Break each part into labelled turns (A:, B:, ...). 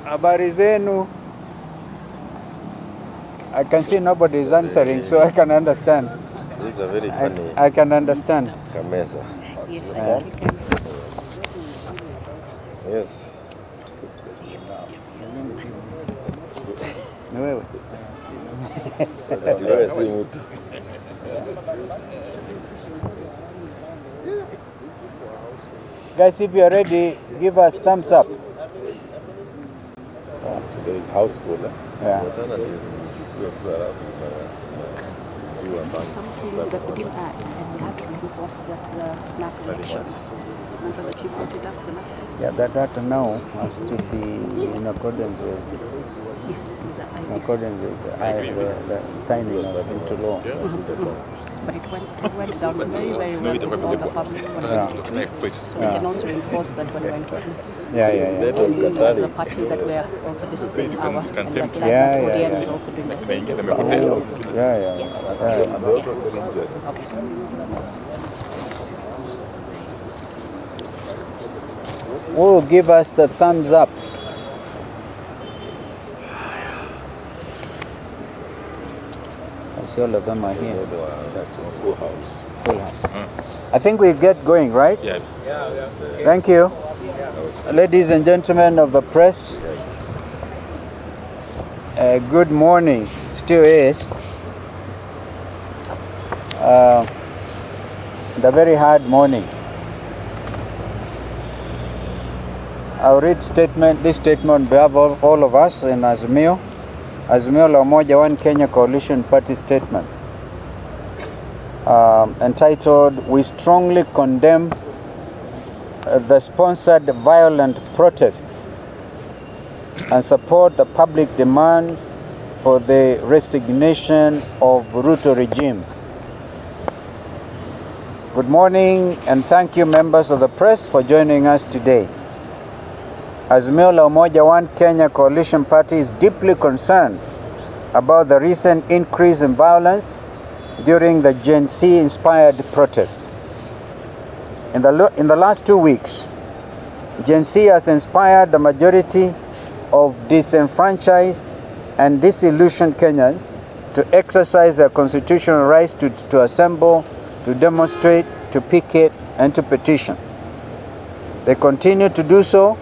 A: Habari zenu. I can see nobody is answering, so I can understand.
B: This is a very funny.
A: I can understand.
B: Kamesa.
C: Yes.
B: Yes.
A: Ni wewe.
B: Wewe si mtu.
A: Guys, if you are ready, give us thumbs up.
B: Today is houseful.
A: Yeah.
C: Something that we didn't add, and we had to reinforce that snap rejection. Remember that you brought it up the last time?
A: Yeah, that now has to be in accordance with the signing of into law.
C: But it went down very, very well with all the public. So we can also reinforce that when we went to
A: Yeah.
C: the party that we are also disciplining our, and that ODM is also doing the same.
A: Yeah.
B: And also the injured.
C: Okay.
A: Who will give us the thumbs up? I see all of them are here.
B: That's a full house.
A: Full house. I think we get going, right?
B: Yeah.
A: Thank you. Ladies and gentlemen of the press, good morning. Still is. The very hard morning. I'll read this statement on behalf of all of us in Azimio la Umoja One Kenya Coalition Party statement, entitled, "We strongly condemn the sponsored violent protests and support the public demands for the resignation of Ruto regime." Good morning, and thank you, members of the press, for joining us today. Azimio la Umoja One Kenya Coalition Party is deeply concerned about the recent increase in violence during the Gen Z-inspired protests. In the last 2 weeks, Gen Z has inspired the majority of disenfranchised and disillusioned Kenyans to exercise their constitutional rights to assemble, to demonstrate, to picket, and to petition. They continue to do so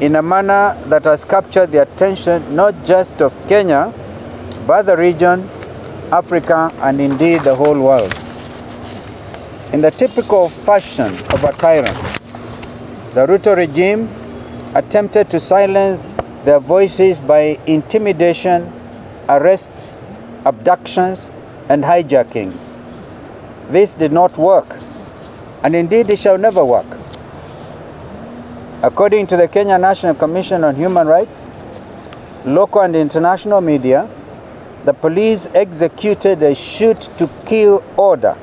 A: in a manner that has captured the attention not just of Kenya, but the region, Africa, and indeed the whole world. In the typical fashion of a tyrant, the Ruto regime attempted to silence their voices by intimidation, arrests, abductions, and hijackings. This did not work, and indeed it shall never work. According to the Kenya National Commission on Human Rights, local and international media, the police executed a shoot-to-kill order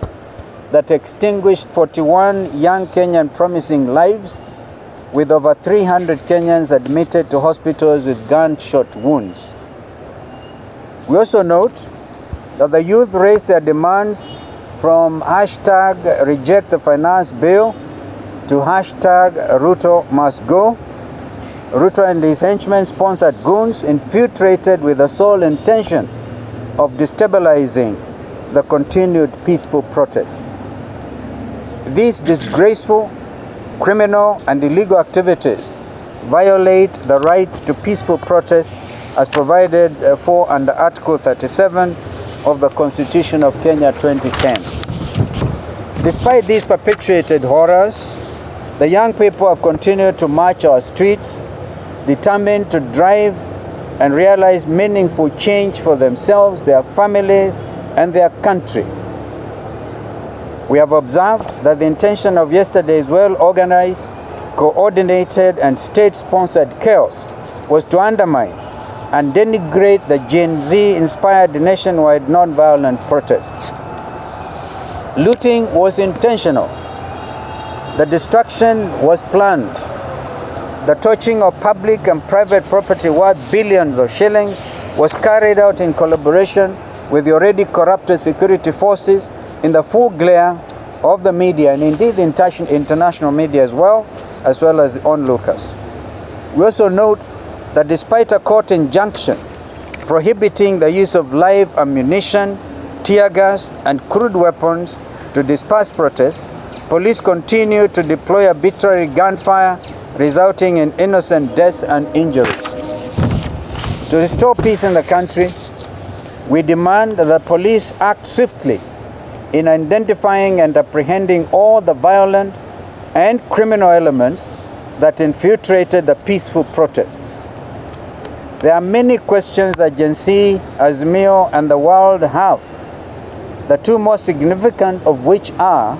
A: that extinguished 41 young Kenyan promising lives, with over 300 Kenyans admitted to hospitals with gunshot wounds. We also note that the youth raised their demands from hashtag reject the finance bill to hashtag Ruto must go. Ruto and his henchmen sponsored goons infiltrated with the sole intention of destabilizing the continued peaceful protests. These disgraceful, criminal, and illegal activities violate the right to peaceful protest as provided for under Article 37 of the Constitution of Kenya 2010. Despite these perpetuated horrors, the young people have continued to march our streets, determined to drive and realize meaningful change for themselves, their families, and their country. We have observed that the intention of yesterday's well-organized, coordinated, and state-sponsored chaos was to undermine and denigrate the Gen Z-inspired nationwide non-violent protests. Looting was intentional. The destruction was planned. The torching of public and private property worth billions of shillings was carried out in collaboration with the already corrupted security forces in the full glare of the media, and indeed the international media as well as onlookers. We also note that despite a court injunction prohibiting the use of live ammunition, tear gas, and crude weapons to disperse protests, police continue to deploy arbitrary gunfire, resulting in innocent deaths and injuries. To restore peace in the country, we demand that the police act swiftly in identifying and apprehending all the violent and criminal elements that infiltrated the peaceful protests. There are many questions that Gen Z, Azimio, and the world have, the two most significant of which are: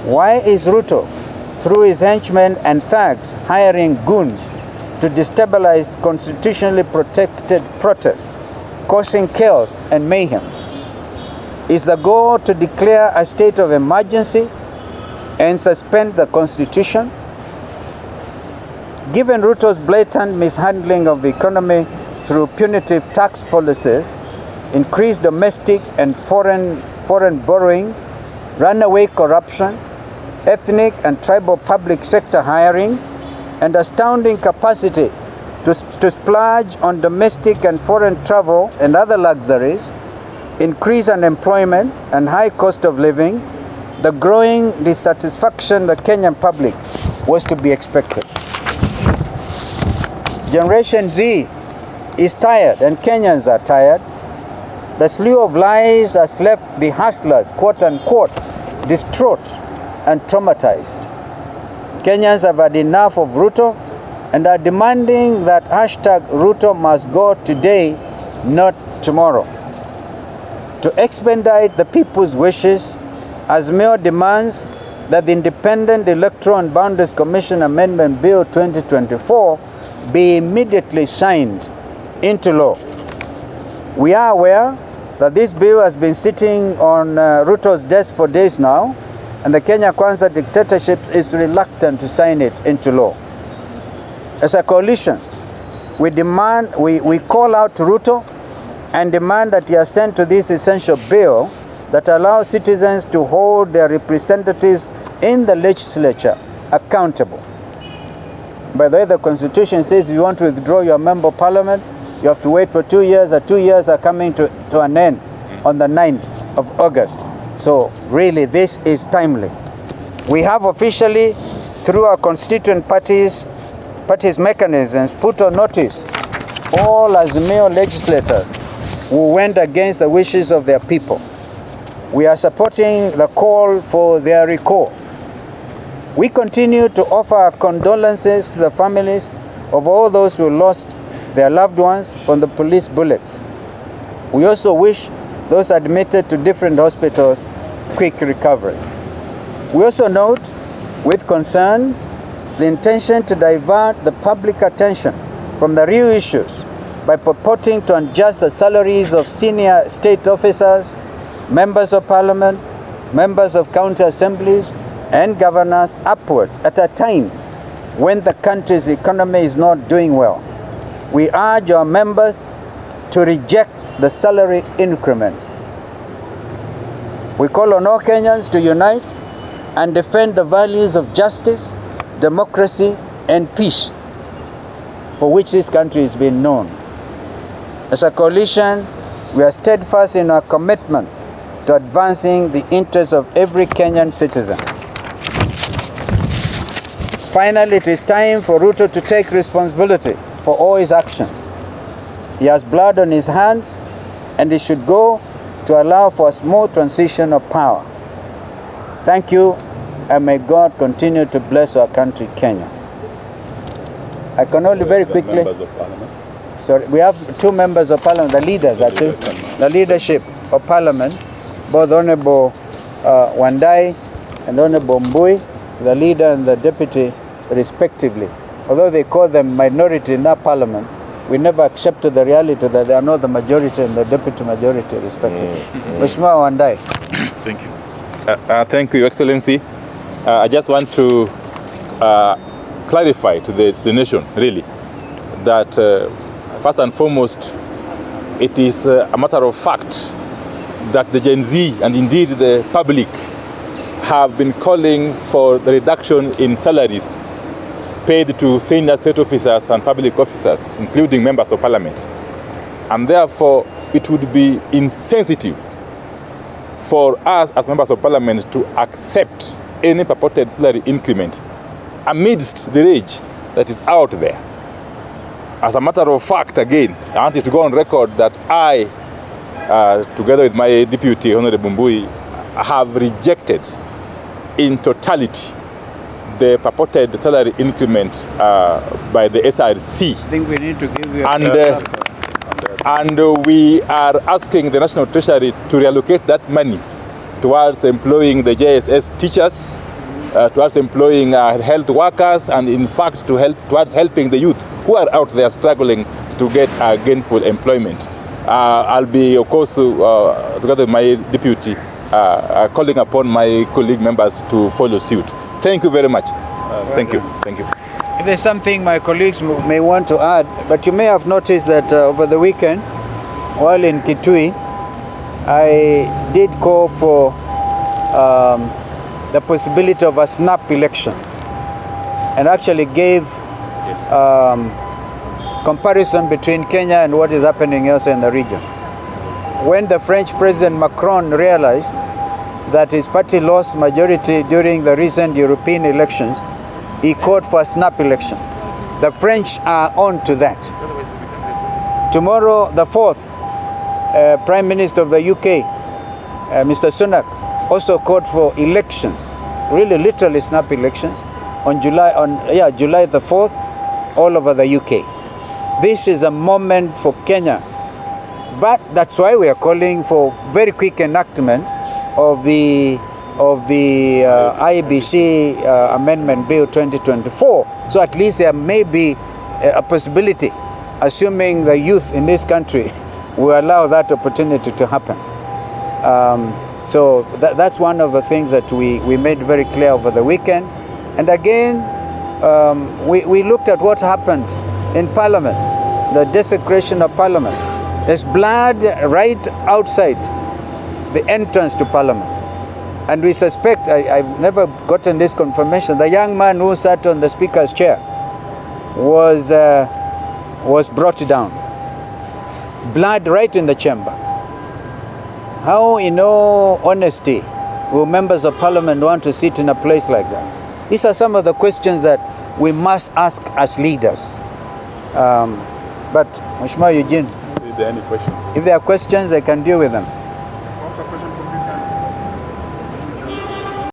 A: why is Ruto, through his henchmen and thugs, hiring goons to destabilize constitutionally protected protests, causing chaos and mayhem? Is the goal to declare a state of emergency and suspend the Constitution? Given Ruto's blatant mishandling of the economy through punitive tax policies, increased domestic and foreign borrowing, runaway corruption, ethnic and tribal public sector hiring, and astounding capacity to splurge on domestic and foreign travel and other luxuries, increased unemployment and high cost of living, the growing dissatisfaction the Kenyan public was to be expected. Generation Z is tired and Kenyans are tired. The slew of lies has left the hustlers, quote unquote, distraught and traumatized. Kenyans have had enough of Ruto and are demanding that #Ruto must go today, not tomorrow. To expedite the people's wishes, Azimio demands that the Independent Electoral and Boundaries Commission Amendment Bill 2024 be immediately signed into law. We are aware that this bill has been sitting on Ruto's desk for days now, and the Kenya Kwanza dictatorship is reluctant to sign it into law. As a coalition, we call out to Ruto and demand that he assent to this essential bill that allows citizens to hold their representatives in the legislature accountable. By the way, the Constitution says if you want to withdraw your member of parliament, you have to wait for 2 years. The 2 years are coming to an end on the 9th of August. So really, this is timely. We have officially, through our constituent parties mechanisms, put on notice all Azimio legislators who went against the wishes of their people. We are supporting the call for their recall. We continue to offer our condolences to the families of all those who lost their loved ones from the police bullets. We also wish those admitted to different hospitals quick recovery. We also note with concern the intention to divert the public attention from the real issues by purporting to adjust the salaries of senior state officers, members of parliament, members of county assemblies, and governors upwards at a time when the country's economy is not doing well. We urge our members to reject the salary increments. We call on all Kenyans to unite and defend the values of justice, democracy, and peace for which this country has been known. As a coalition, we are steadfast in our commitment to advancing the interests of every Kenyan citizen. Finally, it is time for Ruto to take responsibility for all his actions. He has blood on his hands, and he should go to allow for a smooth transition of power. Thank you, and may God continue to bless our country, Kenya. I can only very quickly... Sorry, we have 2 members of parliament, the leaders actually, the leadership of parliament, both Honorable Wandai and Honorable Mbui, the leader and the deputy respectively. Although they call them minority in that parliament, we never accepted the reality that they are not the majority and the deputy majority respectively. Mheshimiwa Wandai.
D: Thank you. Thank you, Your Excellency. I just want to clarify to the nation, really, that first and foremost, it is a matter of fact that the Gen Z and indeed the public have been calling for the reduction in salaries paid to senior state officers and public officers, including members of parliament. And therefore, it would be insensitive for us as members of parliament to accept any purported salary increment amidst the rage that is out there. As a matter of fact, again, I want you to go on record that I, together with my deputy, Honorable Mbui, have rejected in totality the purported salary increment by the SRC.
A: I think we need to give you
D: and we are asking the National Treasury to reallocate that money towards employing the JSS teachers, towards employing health workers, and in fact towards helping the youth who are out there struggling to get gainful employment. I'll be, of course, together with my deputy, calling upon my colleague members to follow suit. Thank you very much. Thank you. Thank you.
A: If there's something my colleagues may want to add, but you may have noticed that over the weekend, while in Kitui, I did call for the possibility of a snap election, and actually gave comparison between Kenya and what is happening also in the region. When the French President Macron realized that his party lost majority during the recent European elections, he called for a snap election. The French are on to that. Tomorrow, the 4th, Prime Minister of the UK, Mr. Sunak, also called for elections, really literally snap elections, on July the 4th, all over the UK. This is a moment for Kenya. But that's why we are calling for very quick enactment of the IBC Amendment Bill 2024. So at least there may be a possibility, assuming the youth in this country will allow that opportunity to happen. So that's one of the things that we made very clear over the weekend. And again, we looked at what happened in Parliament, the desecration of Parliament. There's blood right outside the entrance to Parliament. And we suspect, I've never gotten this confirmation, the young man who sat on the Speaker's chair was brought down. Blood right in the chamber. How, in all honesty, will members of Parliament want to sit in a place like that? These are some of the questions that we must ask as leaders. But, Mheshimiwa Eugene,
D: Are there any questions?
A: if there are questions, I can deal with them.